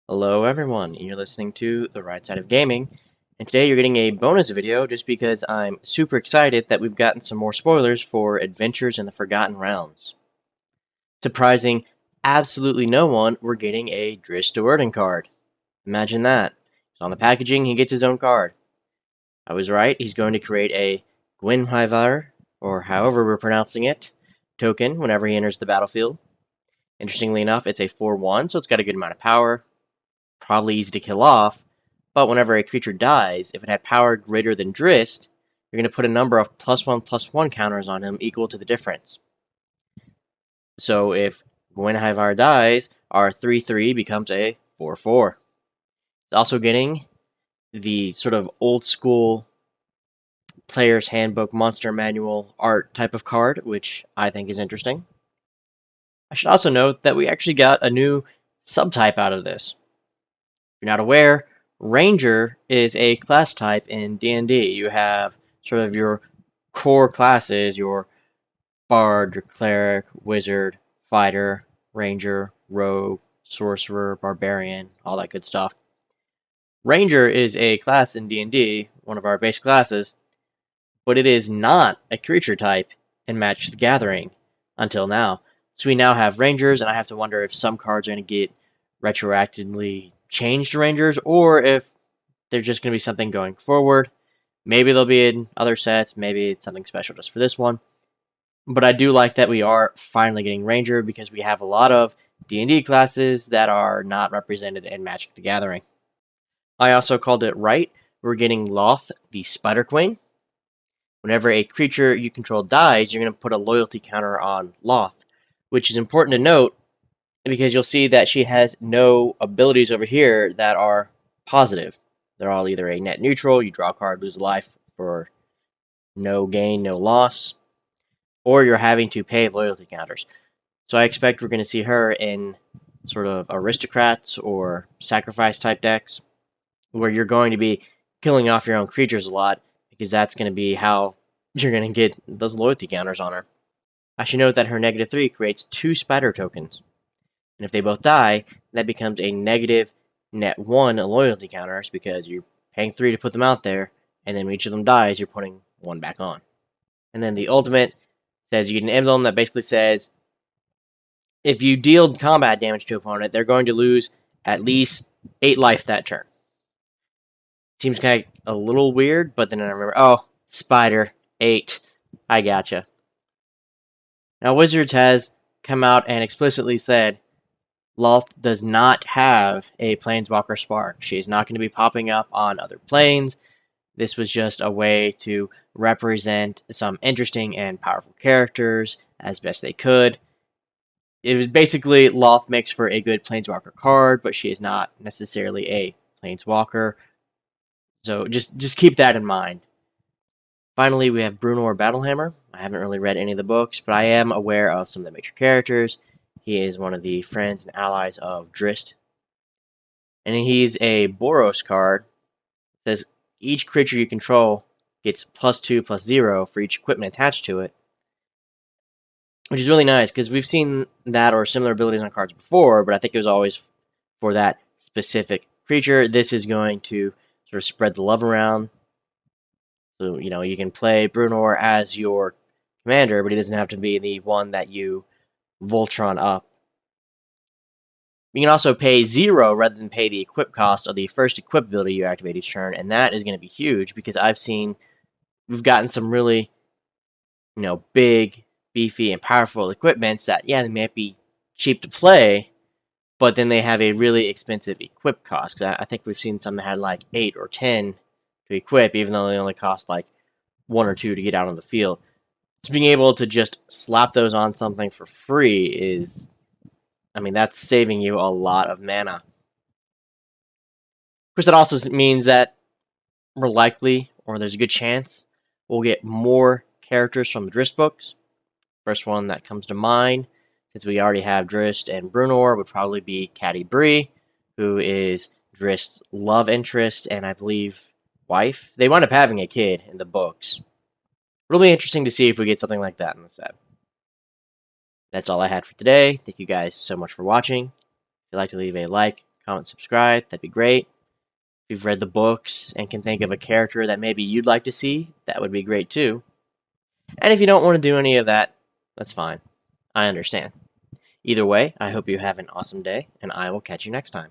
Hello everyone, and you're listening to The Right Side of Gaming, and today you're getting a bonus video just because I'm super excited that we've gotten some more spoilers for Adventures in the Forgotten Realms. Surprising absolutely no one, we're getting a Drizzt card. Imagine that. So on the packaging, he gets his own card. I was right, he's going to create a Gwynhwyvar, or however we're pronouncing it, token whenever he enters the battlefield. Interestingly enough, it's a 4-1, so it's got a good amount of power. Probably easy to kill off, but whenever a creature dies, if it had power greater than Drizzt, you're going to put a number of +1/+1 counters on him equal to the difference. So if Gwynhwyvar dies, our 3/3 becomes a 4/4. It's also getting the sort of old school player's handbook monster manual art type of card, which I think is interesting. I should also note that we actually got a new subtype out of this. If you're not aware, Ranger is a class type in D&D. You have sort of your core classes, your Bard, your Cleric, Wizard, Fighter, Ranger, Rogue, Sorcerer, Barbarian, all that good stuff. Ranger is a class in D&D, one of our base classes, but it is not a creature type in Magic the Gathering until now. So we now have Rangers, and I have to wonder if some cards are going to get retroactively changed to Rangers, or if they're just going to be something going forward. Maybe they'll be in other sets, maybe it's something special just for this one. But I do like that we are finally getting Ranger, because we have a lot of D&D classes that are not represented in Magic the Gathering. I also called it right. We're getting Lolth, the Spider Queen. Whenever a creature you control dies, you're going to put a loyalty counter on Lolth, which is important to note because you'll see that she has no abilities over here that are positive. They're all either a net neutral, you draw a card, lose a life for no gain, no loss, or you're having to pay loyalty counters. So I expect we're going to see her in sort of aristocrats or sacrifice type decks, where you're going to be killing off your own creatures a lot, because that's going to be how you're going to get those loyalty counters on her. I should note that her -3 creates 2 spider tokens, and if they both die, that becomes a negative -1 loyalty counters, because you're paying 3 to put them out there, and then when each of them dies, you're putting 1 back on. And then the ultimate says you get an emblem that basically says if you deal combat damage to an opponent, they're going to lose at least 8 life that turn. Seems kind of a little weird, but then I remember, oh, spider, 8, I gotcha. Now Wizards has come out and explicitly said Lolth does not have a Planeswalker Spark. She is not going to be popping up on other planes. This was just a way to represent some interesting and powerful characters as best they could. It was basically Lolth makes for a good Planeswalker card, but she is not necessarily a Planeswalker. So just keep that in mind. Finally, we have Bruno or Battlehammer. I haven't really read any of the books, but I am aware of some of the major characters. He is one of the friends and allies of Drizzt. And he's a Boros card. It says each creature you control gets +2/+0 for each equipment attached to it, which is really nice because we've seen that or similar abilities on cards before, but I think it was always for that specific creature. This is going to sort of spread the love around. So, you can play Bruno as your commander, but he doesn't have to be the one that you Voltron up. You can also pay 0 rather than pay the equip cost of the first equip ability you activate each turn, and that is going to be huge because we've gotten some really, big, beefy, and powerful equipments that, yeah, they might be cheap to play, but then they have a really expensive equip cost. Because I think we've seen some that had like 8 or 10 to equip, even though they only cost like 1 or 2 to get out on the field. So being able to just slap those on something for free is, that's saving you a lot of mana. Of course, that also means that we're likely, or there's a good chance, we'll get more characters from the Drizzt books. First one that comes to mind, since we already have Drizzt and Bruno, would probably be Catti-brie, who is Drizzt's love interest and I believe wife. They wind up having a kid in the books. It'll be interesting to see if we get something like that in the set. That's all I had for today. Thank you guys so much for watching. If you'd like to leave a like, comment, subscribe. That'd be great. If you've read the books and can think of a character that maybe you'd like to see, that would be great too. And if you don't want to do any of that, that's fine. I understand. Either way, I hope you have an awesome day, and I will catch you next time.